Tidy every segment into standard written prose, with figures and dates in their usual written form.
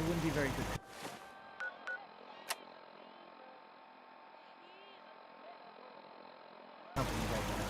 wouldn't be very good company right now.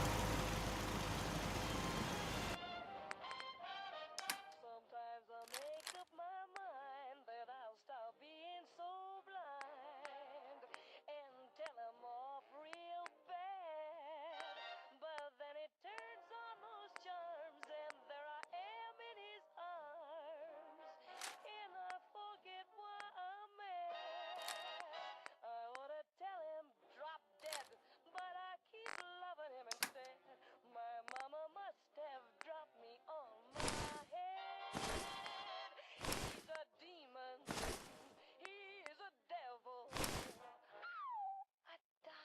Sometimes I make up my mind that I'll stop being so blind and tell him off real bad. But then it turns on those charms and there I am in his arms and I forget why I'm mad. I wanna tell him drop dead, but I keep loving him instead. My mama must have dropped me on my head. He's a demon. He's a devil. Ow! I died.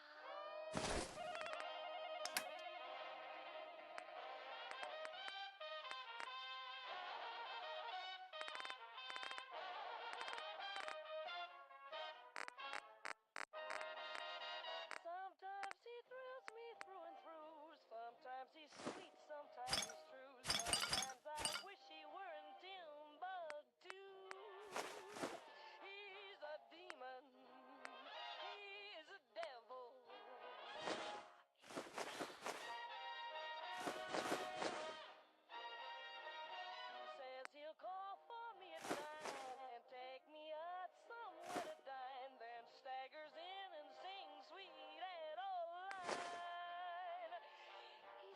Sometimes he thrills me through and through. Sometimes he's sweet, sometimes he's true. Sometimes I wish he were in Timbuktu. He's a demon. He's a devil. Says he'll call for me at 9 and take me out somewhere to dine. Then staggers in and sings sweet and old line. He's a diamond.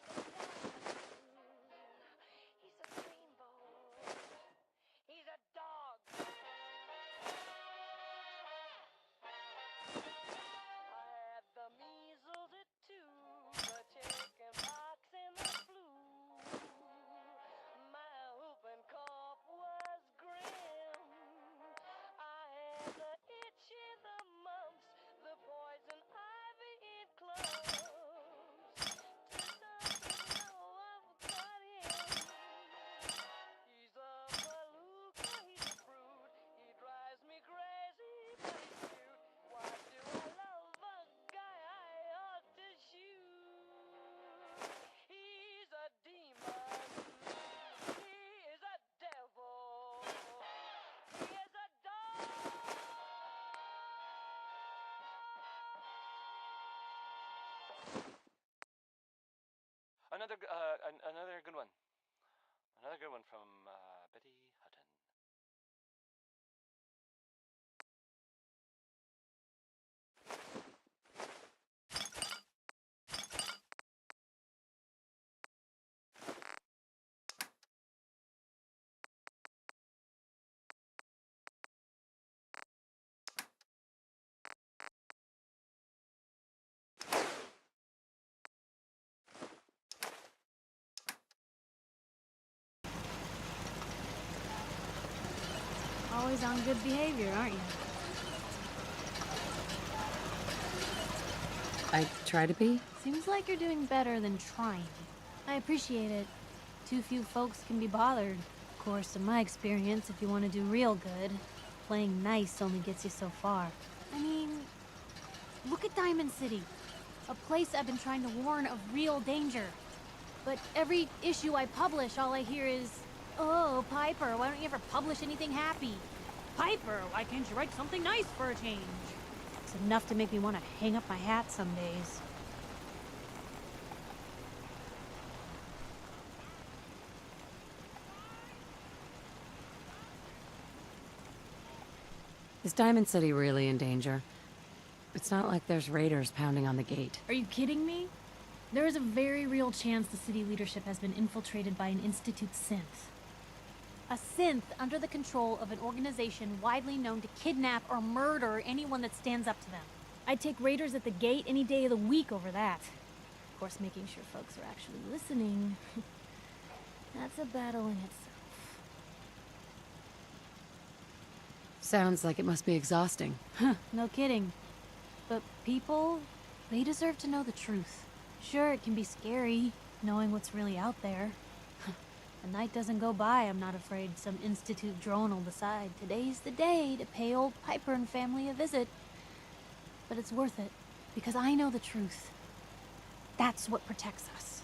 He's a rainbow. He's a dog. I had the measles at 2, the chicken pox and the flu. My whooping cough was grim. I had the itch and the mumps, the poison ivy in clumps. Till doctors know I've got him. He's a palooka, he's a brute. He drives me crazy, but he's cute. Why do I love a guy I ought to shoot? He's a demon. He is a devil. He is a dog. Another good one. Another good one from Betty Hutton. Always on good behavior, aren't you? I try to be. Seems like you're doing better than trying. I appreciate it. Too few folks can be bothered. Of course, in my experience, if you want to do real good, playing nice only gets you so far. I mean, look at Diamond City. A place I've been trying to warn of real danger. But every issue I publish, all I hear is, "Oh, Piper, why don't you ever publish anything happy? Piper, why can't you write something nice for a change?" It's enough to make me want to hang up my hat some days. Is Diamond City really in danger? It's not like there's raiders pounding on the gate. Are you kidding me? There is a very real chance the city leadership has been infiltrated by an Institute synth. A synth under the control of an organization widely known to kidnap or murder anyone that stands up to them. I'd take raiders at the gate any day of the week over that. Of course, making sure folks are actually listening. That's a battle in itself. Sounds like it must be exhausting. Huh, no kidding. But people, they deserve to know the truth. Sure, it can be scary, knowing what's really out there. A night doesn't go by, I'm not afraid some Institute drone will decide today's the day to pay old Piper and family a visit. But it's worth it, because I know the truth. That's what protects us.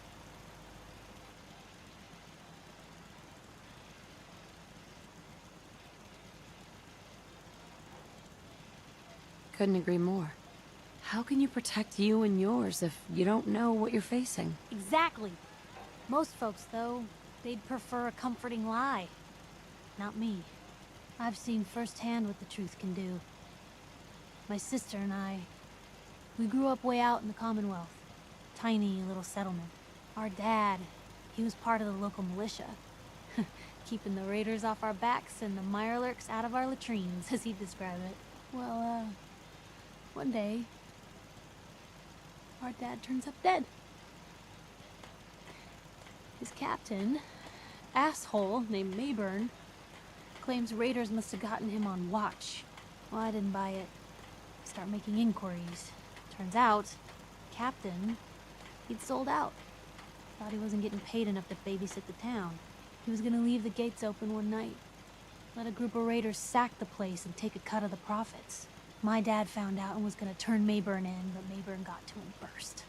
couldn't agree more. How can you protect you and yours if you don't know what you're facing? Exactly. Most folks, though, they'd prefer a comforting lie. Not me. I've seen firsthand what the truth can do. My sister and I, we grew up way out in the Commonwealth. Tiny little settlement. Our dad, he was part of the local militia. Keeping the raiders off our backs and the mirelurks out of our latrines, as he'd describe it. Well, one day, our dad turns up dead. His captain, asshole named Mayburn, claims raiders must have gotten him on watch. Well, I didn't buy it. Start making inquiries. Turns out, captain, he'd sold out. Thought he wasn't getting paid enough to babysit the town. He was gonna leave the gates open one night. Let a group of raiders sack the place and take a cut of the profits. My dad found out and was gonna turn Mayburn in, but Mayburn got to him first.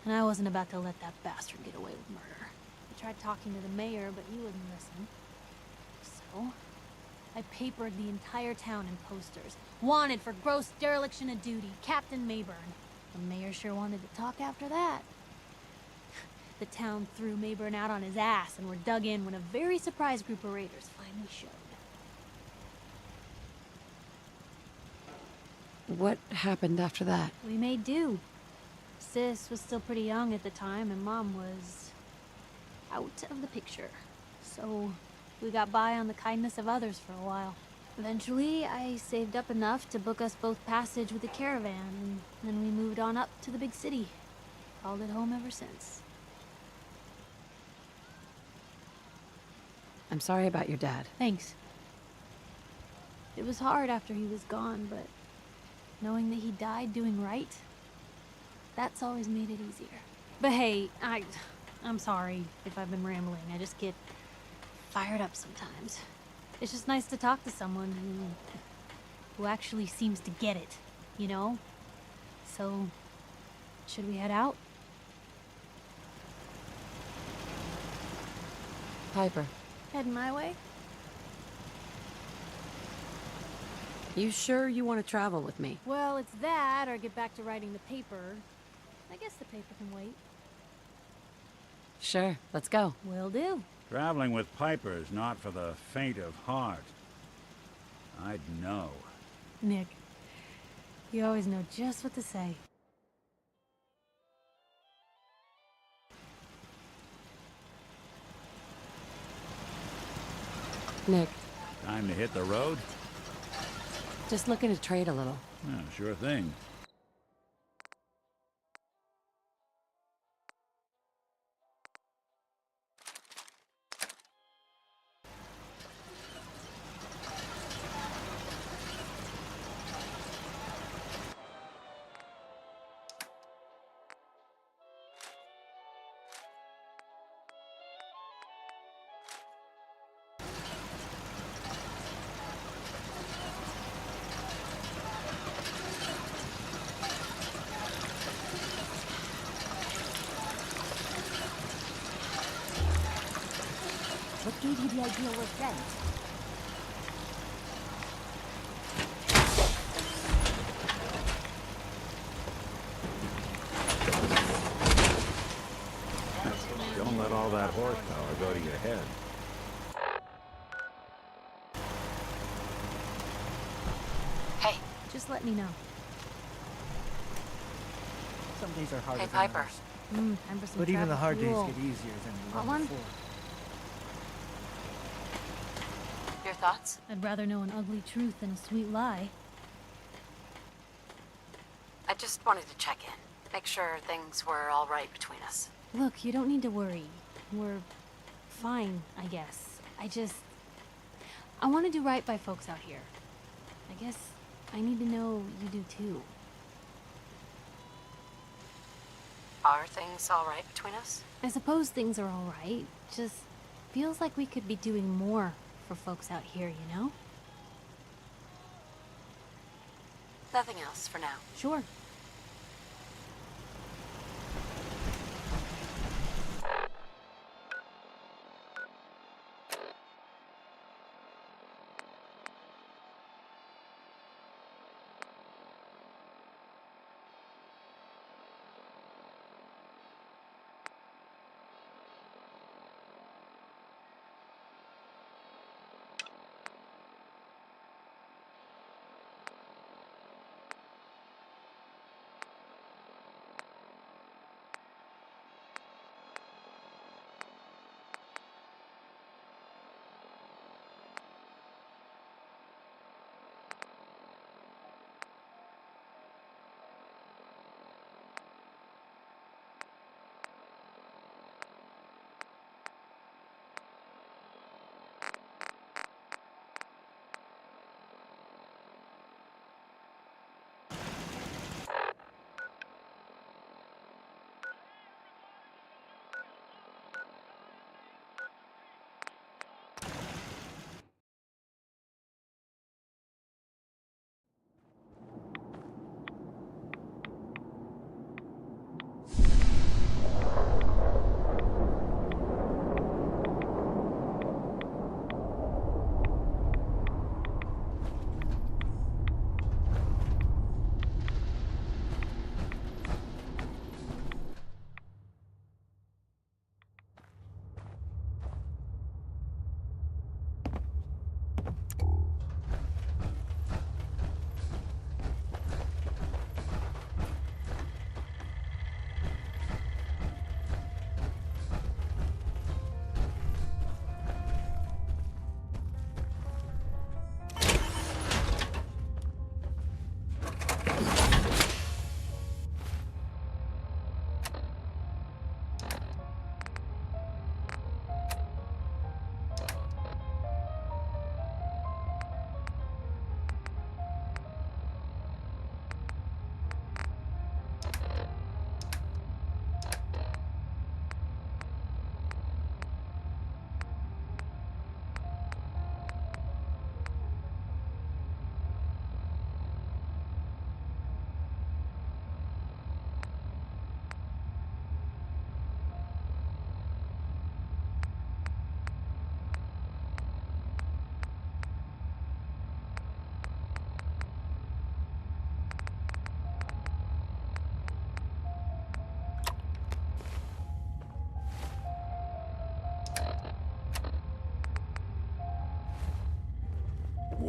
And I wasn't about to let that bastard get away with murder. I tried talking to the mayor, but he wouldn't listen. So, I papered the entire town in posters. Wanted for gross dereliction of duty, Captain Mayburn. The mayor sure wanted to talk after that. The town threw Mayburn out on his ass and were dug in when a very surprised group of raiders finally showed. What happened after that? We made do. Sis was still pretty young at the time, and Mom was out of the picture. So we got by on the kindness of others for a while. Eventually, I saved up enough to book us both passage with a caravan, and then we moved on up to the big city. Called it home ever since. I'm sorry about your dad. Thanks. It was hard after he was gone, but knowing that he died doing right, that's always made it easier. But hey, I'm sorry if I've been rambling. I just get fired up sometimes. It's just nice to talk to someone who actually seems to get it, you know? So, should we head out? Piper, Heading my way? you sure you want to travel with me? Well, it's that, or get back to writing the paper. I guess the paper can wait. Sure, let's go. Will do. Traveling with Piper is not for the faint of heart. I'd know. Nick, you always know just what to say. Nick, Time to hit the road? just looking to trade a little. Yeah, sure thing. What gave you the idea we're friends? Don't let all that horsepower go to your head. Hey, Just let me know. Some days are harder hey, than Piper. others. Time for some But even the travel hard days fuel. get easier than the Want one one? before. Your thoughts? I'd rather know an ugly truth than a sweet lie. I just wanted to check in. Make sure things were all right between us. Look, you don't need to worry. We're fine, I guess. I want to do right by folks out here. I guess I need to know you do too. Are things all right between us? I suppose things are all right. Just feels like we could be doing more for folks out here, you know? Nothing else for now. Sure.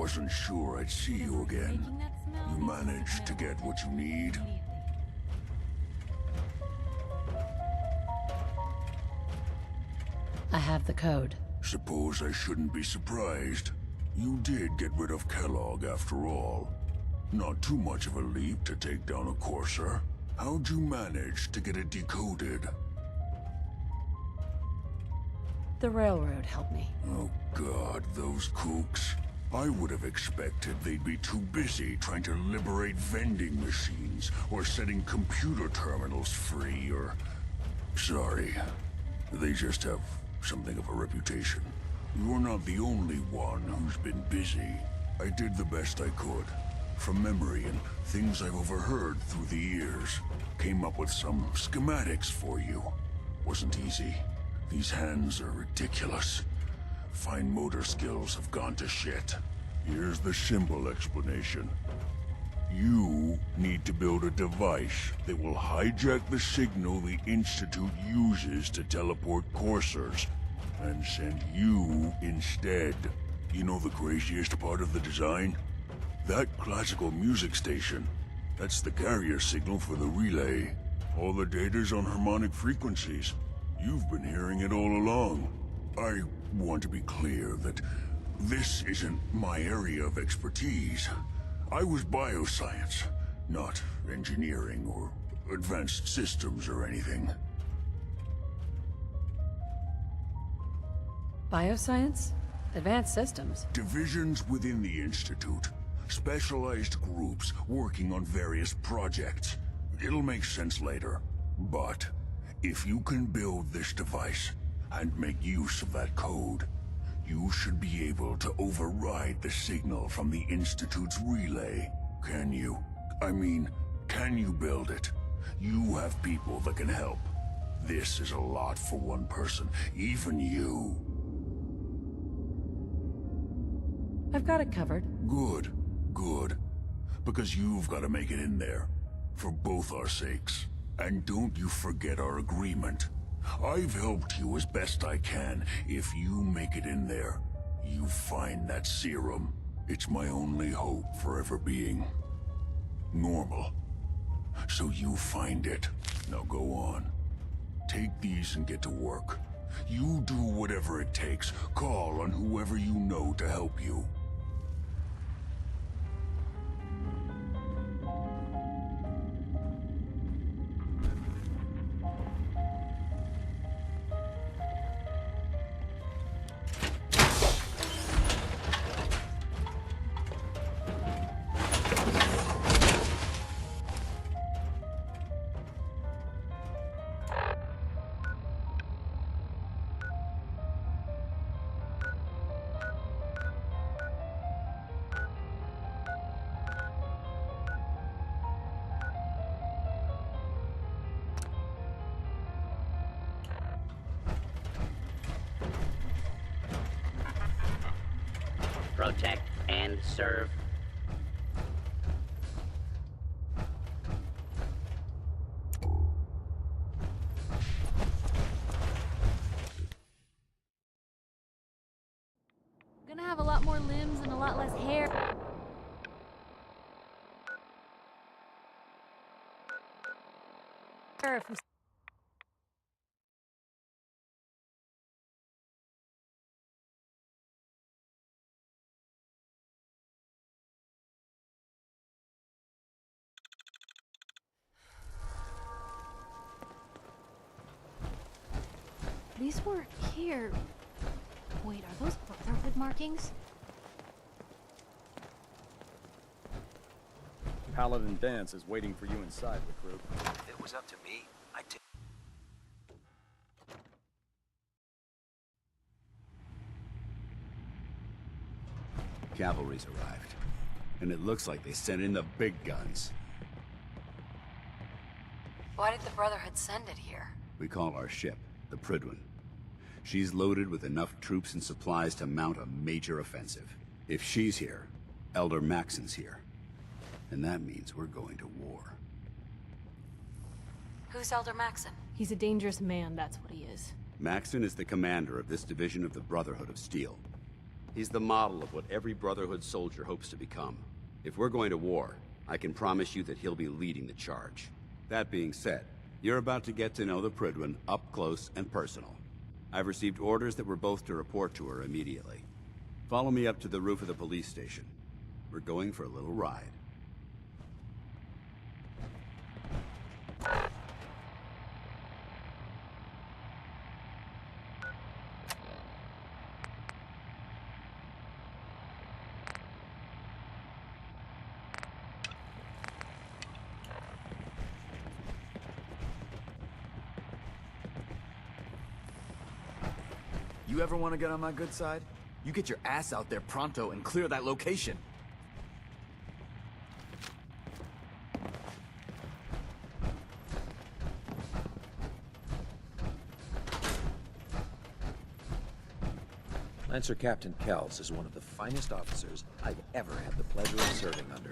wasn't sure I'd see you again. Making that smell You makes me managed to better get what you need? immediately. I have the code. Suppose I shouldn't be surprised. You did get rid of Kellogg after all. Not too much of a leap to take down a courser. How'd you manage to get it decoded? The railroad helped me. Oh God, those kooks. I would have expected they'd be too busy trying to liberate vending machines or setting computer terminals free or... Sorry. They just have something of a reputation. You're not the only one who's been busy. I did the best I could. From memory and things I've overheard through the years. Came up with some schematics for you. Wasn't easy. These hands are ridiculous. Fine motor skills have gone to shit. Here's the simple explanation. You need to build a device that will hijack the signal the Institute uses to teleport coursers, and send you instead. You know the craziest part of the design? That classical music station. That's the carrier signal for the relay. All the data's on harmonic frequencies. You've been hearing it all along. I want to be clear that this isn't my area of expertise. I was bioscience, not engineering or advanced systems or anything. Bioscience? Advanced systems? Divisions within the Institute. Specialized groups working on various projects. It'll make sense later. But if you can build this device and make use of that code, you should be able to override the signal from the Institute's relay. Can you? I mean, can you build it? You have people that can help. This is a lot for one person, even you. I've got it covered. Good, good. Because you've got to make it in there. For both our sakes. And don't you forget our agreement. I've helped you as best I can. If you make it in there, you find that serum. It's my only hope for ever being normal. So you find it. Now go on. Take these and get to work. You do whatever it takes. Call on whoever you know to help you. Protect and serve. Gonna have a lot more limbs and a lot less hair. From These weren't here. Wait, are those Brotherhood markings? Paladin Dance is waiting for you inside, recruit. If it was up to me, I'd take... Cavalry's arrived, and it looks like they sent in the big guns. Why did the Brotherhood send it here? We call our ship the Prydwen. She's loaded with enough troops and supplies to mount a major offensive. If she's here, Elder Maxon's here. And that means we're going to war. Who's Elder Maxon? He's a dangerous man, that's what he is. Maxon is the commander of this division of the Brotherhood of Steel. He's the model of what every Brotherhood soldier hopes to become. If we're going to war, I can promise you that he'll be leading the charge. That being said, you're about to get to know the Prydwen up close and personal. I've received orders that we're both to report to her immediately. Follow me up to the roof of the police station. We're going for a little ride. You ever want to get on my good side? You get your ass out there pronto and clear that location. Lancer Captain Kells is one of the finest officers I've ever had the pleasure of serving under.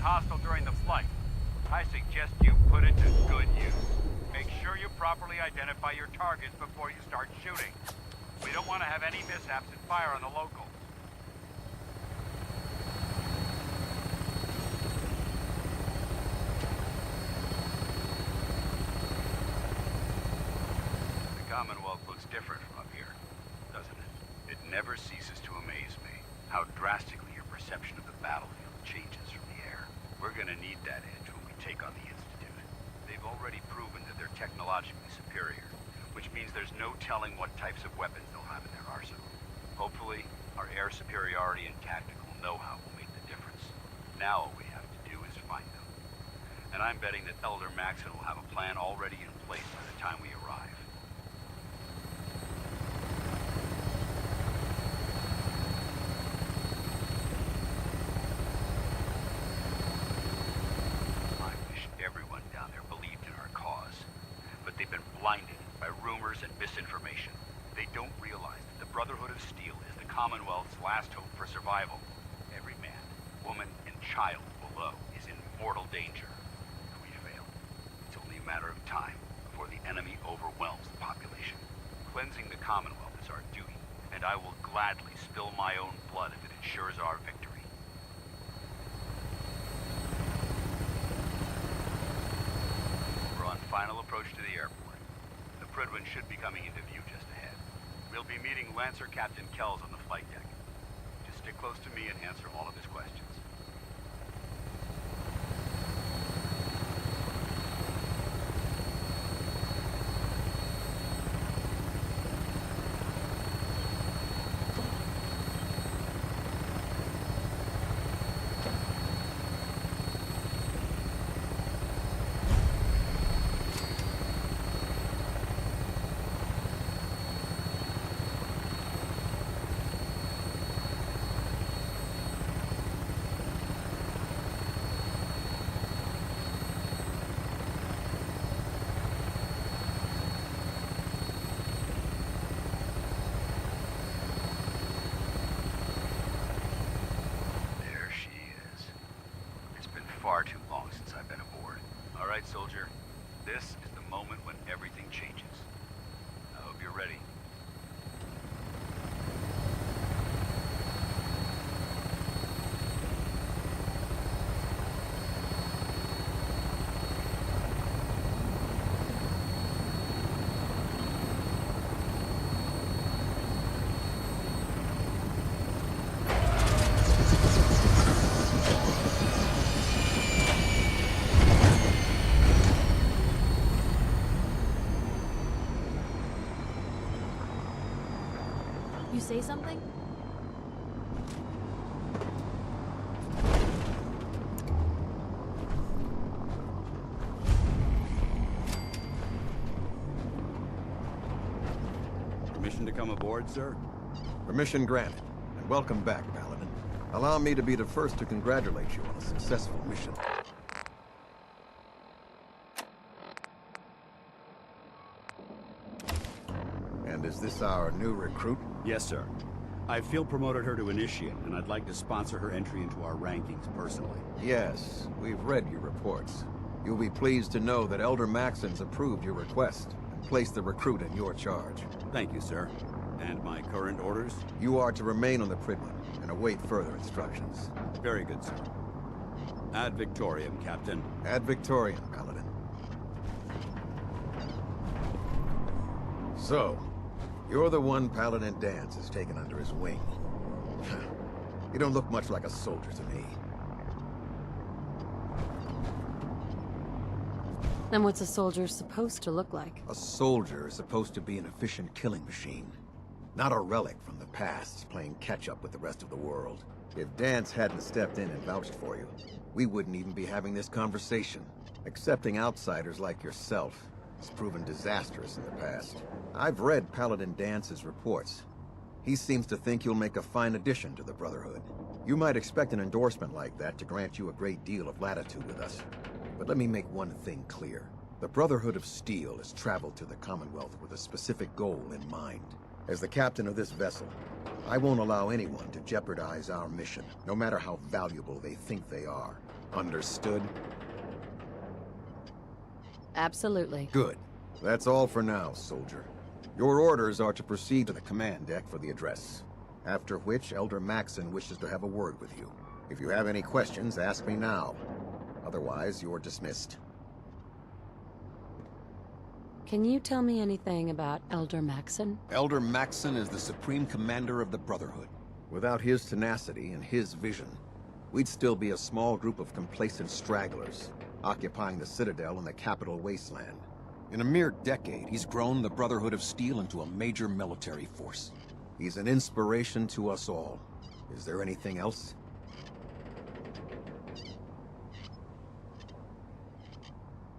hostile during the flight. I suggest you put it to good use. Make sure you properly identify your targets before you start shooting. We don't want to have any mishaps and fire on the locals. The Commonwealth looks different from up here, doesn't it? It never ceases to amaze me how drastically your perception of the battlefield changes from the air. We're gonna need that edge when we take on the Institute. They've already proven that they're technologically superior, which means there's no telling what types of weapons they'll have in their arsenal. Hopefully, our air superiority and tactical know-how will make the difference. Now all we have to do is find them. And I'm betting that Elder Maxon will have a plan already in place by the time we arrive. I wish everyone down there believed in our cause, but they've been blinded by rumors and misinformation. They don't realize that the Brotherhood of Steel is the Commonwealth's last hope for survival. Every man, woman, and child below is in mortal danger. If we fail, it's only a matter of time before the enemy overwhelms the population. Cleansing the Commonwealth is our duty, and I will gladly spill my own blood if it ensures our victory. We're on final approach to the airport. The Prydwen should be coming into view just ahead. We'll be meeting Lancer Captain Kells on the flight deck. Just stick close to me and answer all of his questions. There she is. It's been far too long since I've been aboard. All right, soldier. This is the moment when everything changes. I hope you're ready. You say something? Welcome aboard, sir. Permission granted, and welcome back, Paladin. Allow me to be the first to congratulate you on a successful mission. And is this our new recruit? Yes, sir. I field promoted her to initiate, and I'd like to sponsor her entry into our rankings personally. Yes, we've read your reports. You'll be pleased to know that Elder Maxon's approved your request and placed the recruit in your charge. Thank you, sir. And my current orders? You are to remain on the Prydwen and await further instructions. Very good, sir. Ad Victoriam, Captain. Ad Victoriam, Paladin. So, you're the one Paladin Danse has taken under his wing. You don't look much like a soldier to me. Then what's a soldier supposed to look like? A soldier is supposed to be an efficient killing machine. Not a relic from the past, playing catch-up with the rest of the world. If Danse hadn't stepped in and vouched for you, we wouldn't even be having this conversation. Accepting outsiders like yourself has proven disastrous in the past. I've read Paladin Dance's reports. He seems to think you'll make a fine addition to the Brotherhood. You might expect an endorsement like that to grant you a great deal of latitude with us. But let me make one thing clear. The Brotherhood of Steel has traveled to the Commonwealth with a specific goal in mind. As the captain of this vessel, I won't allow anyone to jeopardize our mission, no matter how valuable they think they are. Understood? Absolutely. Good. That's all for now, soldier. Your orders are to proceed to the command deck for the address. After which, Elder Maxon wishes to have a word with you. If you have any questions, ask me now. Otherwise, you're dismissed. Can you tell me anything about Elder Maxon? Elder Maxon is the Supreme Commander of the Brotherhood. Without his tenacity and his vision, we'd still be a small group of complacent stragglers, occupying the Citadel in the capital wasteland. In a mere decade, he's grown the Brotherhood of Steel into a major military force. He's an inspiration to us all. Is there anything else?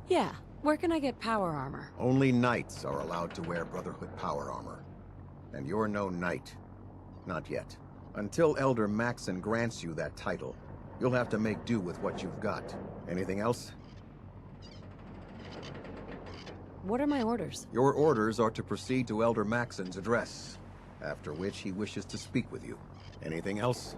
Yeah. Where can I get power armor? Only knights are allowed to wear Brotherhood power armor. And you're no knight. Not yet. Until Elder Maxon grants you that title, you'll have to make do with what you've got. Anything else? What are my orders? Your orders are to proceed to Elder Maxon's address, after which he wishes to speak with you. Anything else?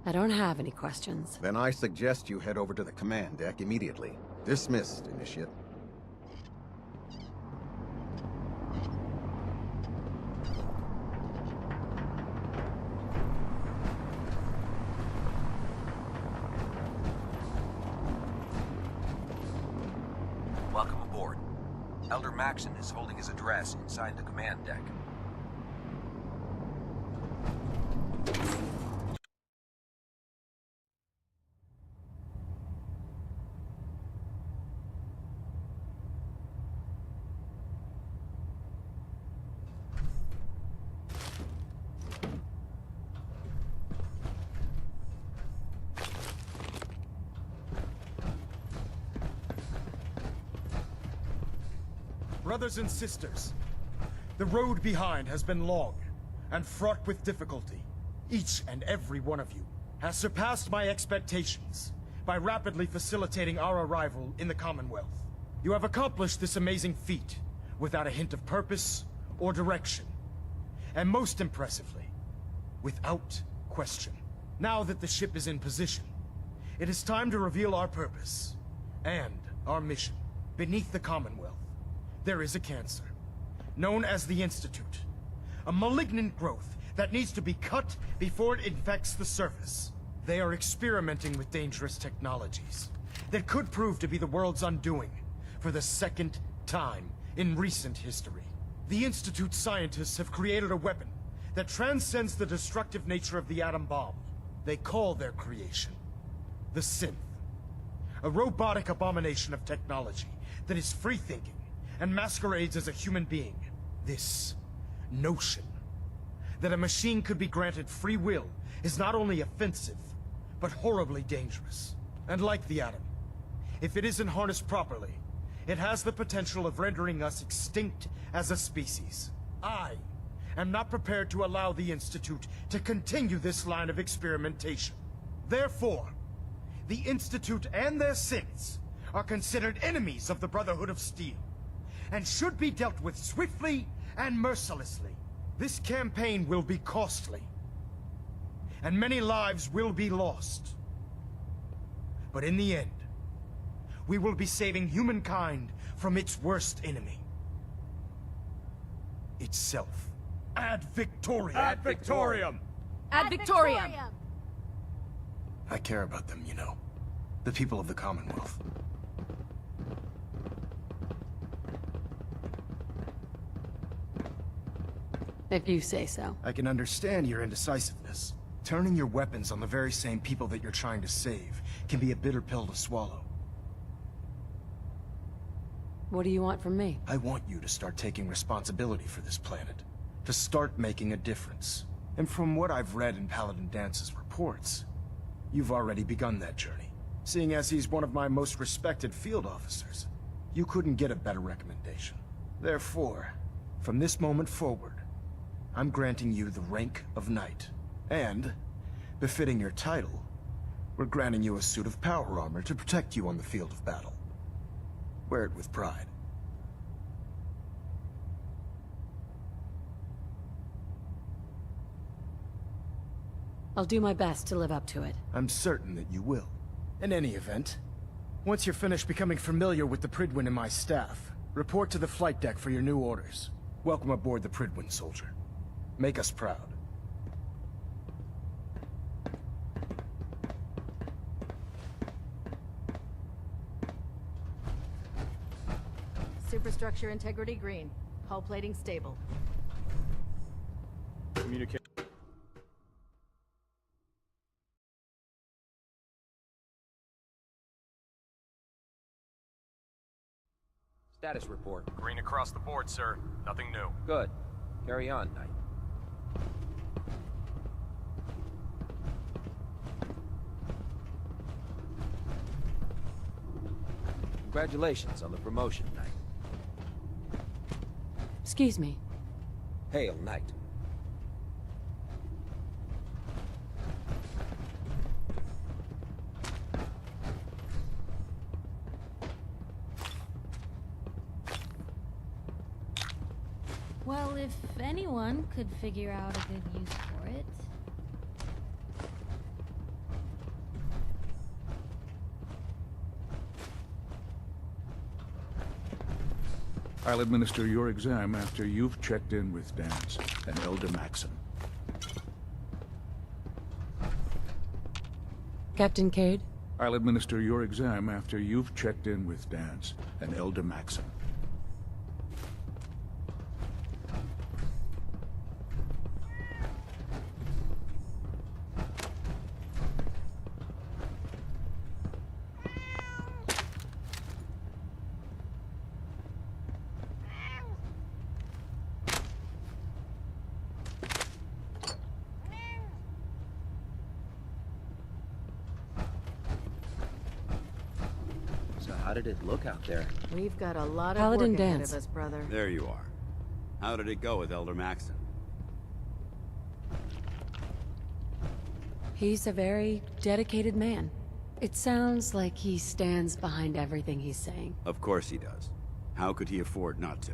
I don't have any questions. Then I suggest you head over to the command deck immediately. Dismissed, Initiate. Welcome aboard. Elder Maxon is holding his address inside the command deck. Brothers and sisters, the road behind has been long and fraught with difficulty. Each and every one of you has surpassed my expectations by rapidly facilitating our arrival in the Commonwealth. You have accomplished this amazing feat without a hint of purpose or direction, and most impressively, without question. Now that the ship is in position, it is time to reveal our purpose and our mission. Beneath the Commonwealth, there is a cancer, known as the Institute. A malignant growth that needs to be cut before it infects the surface. They are experimenting with dangerous technologies that could prove to be the world's undoing for the second time in recent history. The Institute scientists have created a weapon that transcends the destructive nature of the atom bomb. They call their creation the Synth. A robotic abomination of technology that is free-thinking and masquerades as a human being. This notion that a machine could be granted free will is not only offensive, but horribly dangerous. And like the atom, if it isn't harnessed properly, it has the potential of rendering us extinct as a species. I am not prepared to allow the Institute to continue this line of experimentation. Therefore, the Institute and their sins are considered enemies of the Brotherhood of Steel, and should be dealt with swiftly and mercilessly. This campaign will be costly, and many lives will be lost. But in the end, we will be saving humankind from its worst enemy. Itself. Ad Victoriam! Ad Victoriam! Ad Victoriam! I care about them, you know. The people of the Commonwealth. If you say so. I can understand your indecisiveness. Turning your weapons on the very same people that you're trying to save can be a bitter pill to swallow. What do you want from me? I want you to start taking responsibility for this planet. To start making a difference. And from what I've read in Paladin Dance's reports, you've already begun that journey. Seeing as he's one of my most respected field officers, you couldn't get a better recommendation. Therefore, from this moment forward, I'm granting you the rank of Knight. And, befitting your title, we're granting you a suit of power armor to protect you on the field of battle. Wear it with pride. I'll do my best to live up to it. I'm certain that you will. In any event, once you're finished becoming familiar with the Prydwen and my staff, report to the flight deck for your new orders. Welcome aboard the Prydwen, soldier. Make us proud. Superstructure integrity green. Hull plating stable. Communicate. Status report. Green across the board, sir. Nothing new. Good. Carry on, Knight. Congratulations on the promotion, Knight. Excuse me. Hail, Knight. Well, if anyone could figure out a good use for it. I'll administer your exam after you've checked in with Dance and Elder Maxon. Captain Cade? I'll administer your exam after you've checked in with Dance and Elder Maxon. How did it look out there? We've got a lot of Paladin work ahead Dance. of us, brother. There you are. How did it go with Elder Maxon? He's a very dedicated man. It sounds like he stands behind everything he's saying. Of course he does. How could he afford not to?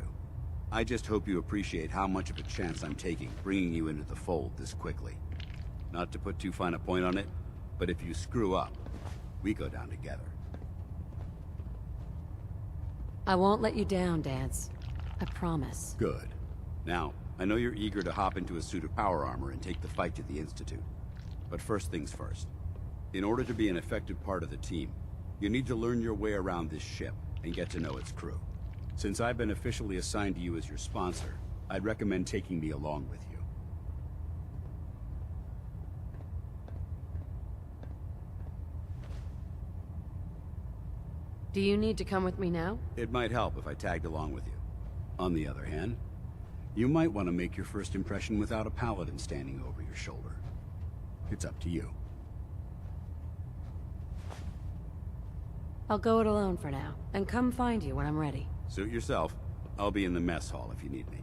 I just hope you appreciate how much of a chance I'm taking bringing you into the fold this quickly. Not to put too fine a point on it, but if you screw up, we go down together. I won't let you down, Dance. I promise. Good. Now, I know you're eager to hop into a suit of power armor and take the fight to the Institute. But first things first. In order to be an effective part of the team, you need to learn your way around this ship and get to know its crew. Since I've been officially assigned to you as your sponsor, I'd recommend taking me along with you. Do you need to come with me now? It might help if I tagged along with you. On the other hand, you might want to make your first impression without a paladin standing over your shoulder. It's up to you. I'll go it alone for now, and come find you when I'm ready. Suit yourself. I'll be in the mess hall if you need me.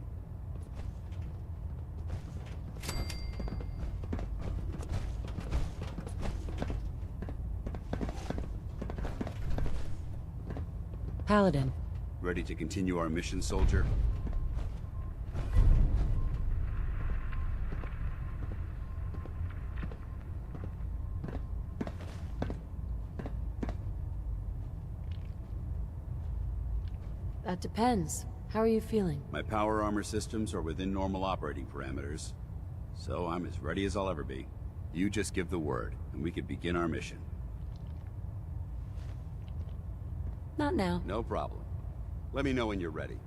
Paladin. Ready to continue our mission, soldier? That depends. How are you feeling? My power armor systems are within normal operating parameters, so I'm as ready as I'll ever be. You just give the word, and we can begin our mission. Not now. No problem. Let me know when you're ready.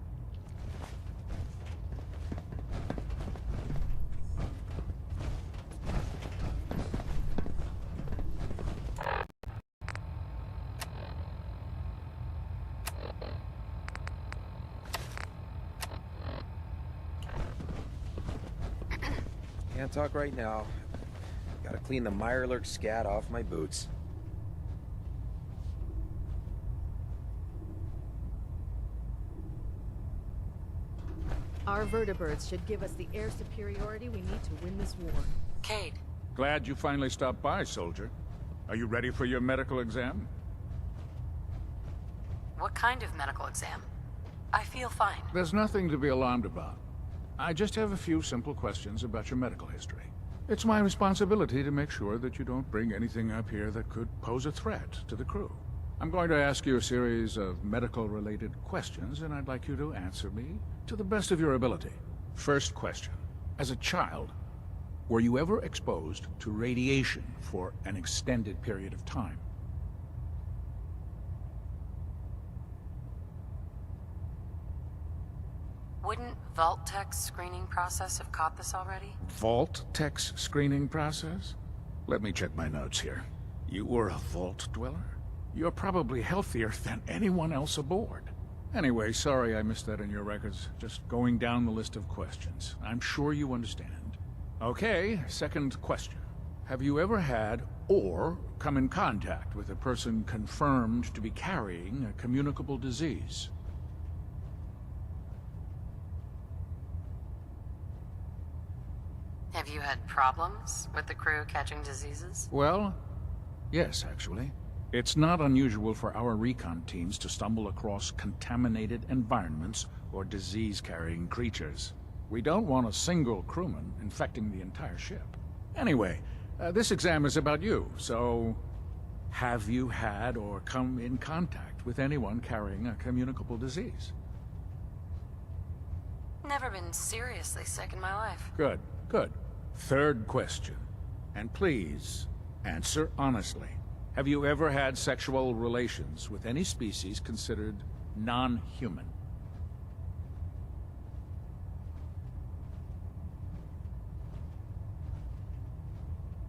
Can't talk right now. Gotta clean the Mirelurk scat off my boots. Our vertibirds should give us the air superiority we need to win this war. Cade. Glad you finally stopped by, soldier. Are you ready for your medical exam? What kind of medical exam? I feel fine. There's nothing to be alarmed about. I just have a few simple questions about your medical history. It's my responsibility to make sure that you don't bring anything up here that could pose a threat to the crew. I'm going to ask you a series of medical-related questions, and I'd like you to answer me to the best of your ability. First question. As a child, were you ever exposed to radiation for an extended period of time? Wouldn't Vault-Tech's screening process have caught this already? Vault-Tech's screening process? Let me check my notes here. You were a Vault Dweller? You're probably healthier than anyone else aboard. Anyway, sorry I missed that in your records. Just going down the list of questions. I'm sure you understand. Okay, second question. Have you ever had or come in contact with a person confirmed to be carrying a communicable disease? Have you had problems with the crew catching diseases? Well, yes, actually. It's not unusual for our recon teams to stumble across contaminated environments or disease-carrying creatures. We don't want a single crewman infecting the entire ship. Anyway, this exam is about you, so... have you had or come in contact with anyone carrying a communicable disease? Never been seriously sick in my life. Good, good. Third question. And please, answer honestly. Have you ever had sexual relations with any species considered non-human?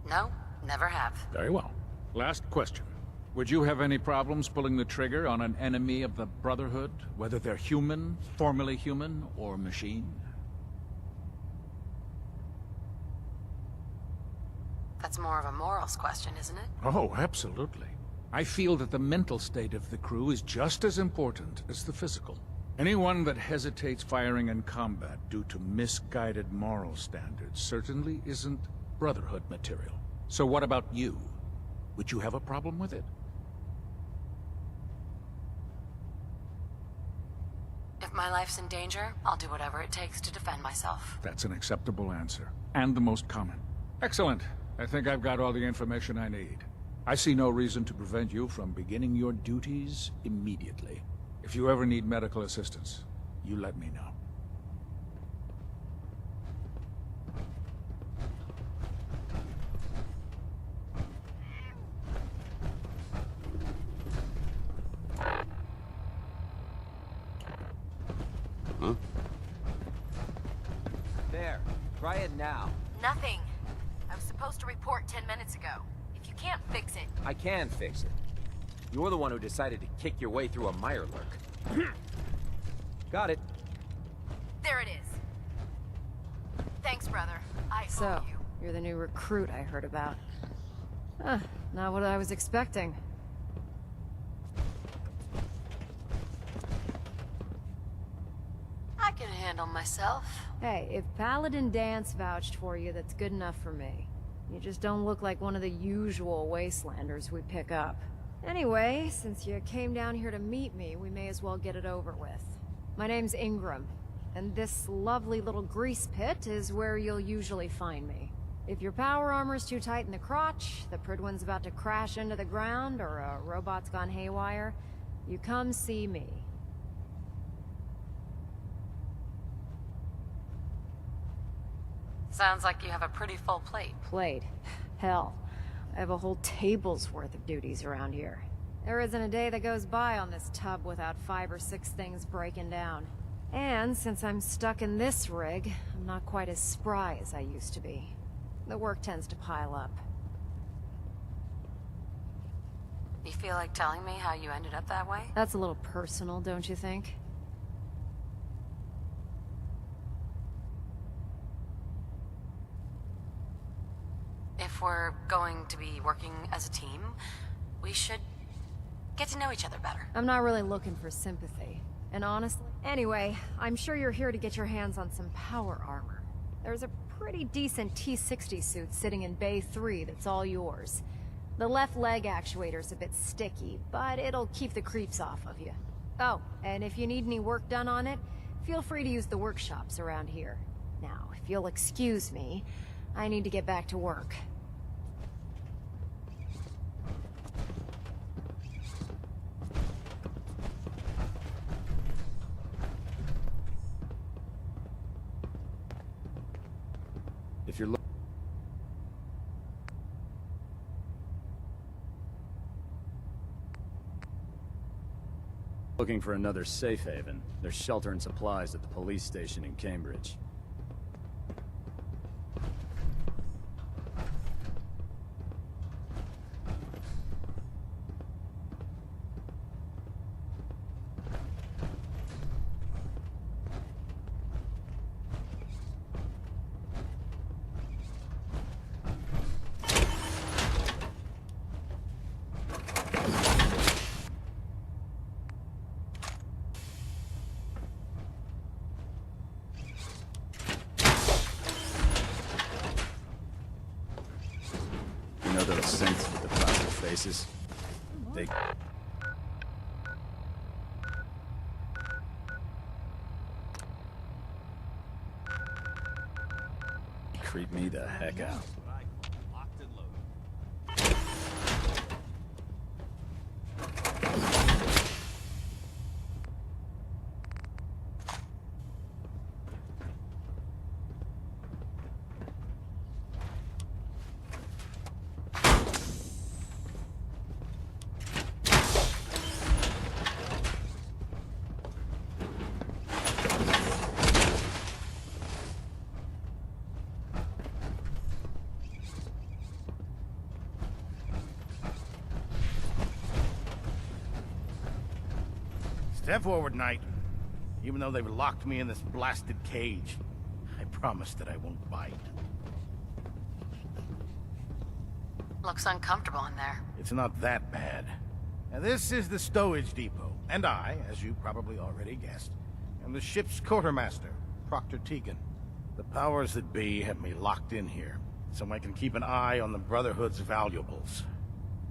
No, never have. Very well. Last question. Would you have any problems pulling the trigger on an enemy of the Brotherhood, whether they're human, formerly human, or machine? That's more of a morals question, isn't it? Oh, absolutely. I feel that the mental state of the crew is just as important as the physical. Anyone that hesitates firing in combat due to misguided moral standards certainly isn't Brotherhood material. So what about you? Would you have a problem with it? If my life's in danger, I'll do whatever it takes to defend myself. That's an acceptable answer, and the most common. Excellent. I think I've got all the information I need. I see no reason to prevent you from beginning your duties immediately. If you ever need medical assistance, you let me know. Huh? There. Try it now. Nothing. I was supposed to report 10 minutes ago. If you can't fix it... I can fix it. You're the one who decided to kick your way through a Mirelurk. Got it. There it is. Thanks, brother. I So, owe you. you're the new recruit I heard about. Not what I was expecting. handle myself. Hey, if Paladin Dance vouched for you, that's good enough for me. You just don't look like one of the usual wastelanders we pick up. Anyway, since you came down here to meet me, we may as well get it over with. My name's Ingram, and this lovely little grease pit is where you'll usually find me. If your power armor's too tight in the crotch, the Pridwin's about to crash into the ground, or a robot's gone haywire, you come see me. Sounds like you have a pretty full plate. Plate? Hell, I have a whole table's worth of duties around here. There isn't a day that goes by on this tub without 5 or 6 things breaking down. And since I'm stuck in this rig, I'm not quite as spry as I used to be. The work tends to pile up. You feel like telling me how you ended up that way? That's a little personal, don't you think? If we're going to be working as a team, we should get to know each other better. I'm not really looking for sympathy. And honestly... Anyway, I'm sure you're here to get your hands on some power armor. There's a pretty decent T-60 suit sitting in Bay 3 that's all yours. The left leg actuator's a bit sticky, but it'll keep the creeps off of you. Oh, and if you need any work done on it, feel free to use the workshops around here. Now, if you'll excuse me, I need to get back to work. If you're looking for another safe haven, there's shelter and supplies at the police station in Cambridge. You know those synths with the plastic faces? They... creep me the heck out. Step forward, Knight. Even though they've locked me in this blasted cage, I promise that I won't bite. Looks uncomfortable in there. It's not that bad. Now, this is the stowage depot, and I, as you probably already guessed, am the ship's quartermaster, Proctor Tegan. The powers that be have me locked in here, so I can keep an eye on the Brotherhood's valuables.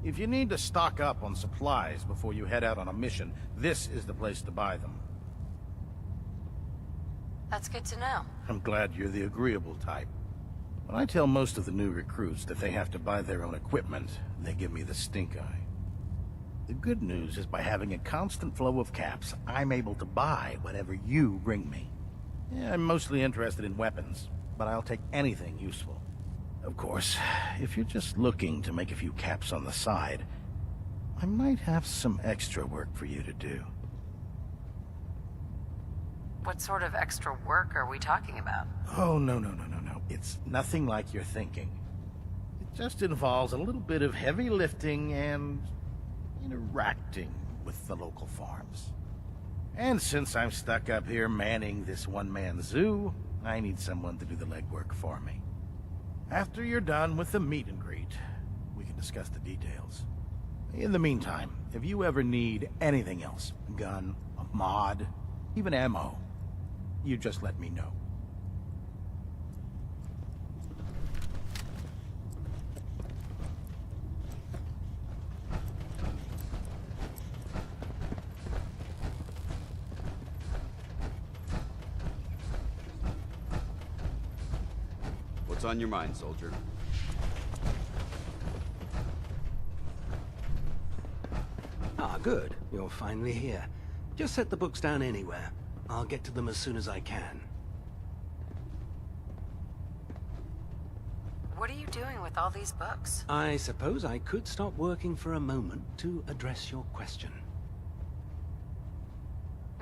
If you need to stock up on supplies before you head out on a mission, this is the place to buy them. That's good to know. I'm glad you're the agreeable type. When I tell most of the new recruits that they have to buy their own equipment, they give me the stink eye. The good news is by having a constant flow of caps, I'm able to buy whatever you bring me. Yeah, I'm mostly interested in weapons, but I'll take anything useful. Of course, if you're just looking to make a few caps on the side, I might have some extra work for you to do. What sort of extra work are we talking about? Oh, no. It's nothing like you're thinking. It just involves a little bit of heavy lifting and interacting with the local farms. And since I'm stuck up here manning this one-man zoo, I need someone to do the legwork for me. After you're done with the meet and greet, we can discuss the details. In the meantime, if you ever need anything else, gun, a mod, even ammo, You just let me know. What's on your mind, soldier? Ah, good. You're finally here. Just set the books down anywhere. I'll get to them as soon as I can. What are you doing with all these books? I suppose I could stop working for a moment to address your question.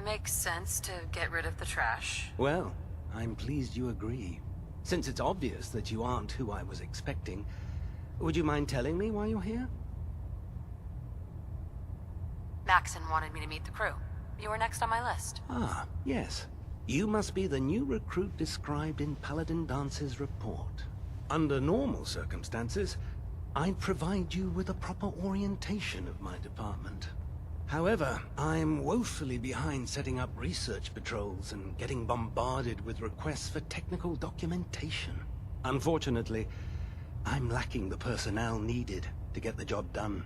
Makes sense to get rid of the trash. Well, I'm pleased you agree. Since it's obvious that you aren't who I was expecting, would you mind telling me why you're here? Maxon wanted me to meet the crew. You were next on my list. Ah, yes. You must be the new recruit described in Paladin Dance's report. Under normal circumstances, I'd provide you with a proper orientation of my department. However, I'm woefully behind setting up research patrols and getting bombarded with requests for technical documentation. Unfortunately, I'm lacking the personnel needed to get the job done.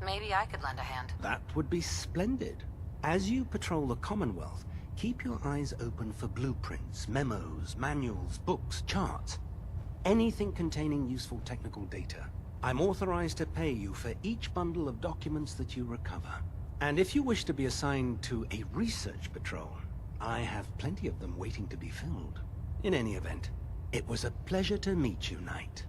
Maybe I could lend a hand. That would be splendid. As you patrol the Commonwealth, keep your eyes open for blueprints, memos, manuals, books, charts. Anything containing useful technical data. I'm authorized to pay you for each bundle of documents that you recover. And if you wish to be assigned to a research patrol, I have plenty of them waiting to be filled. In any event, it was a pleasure to meet you, Knight.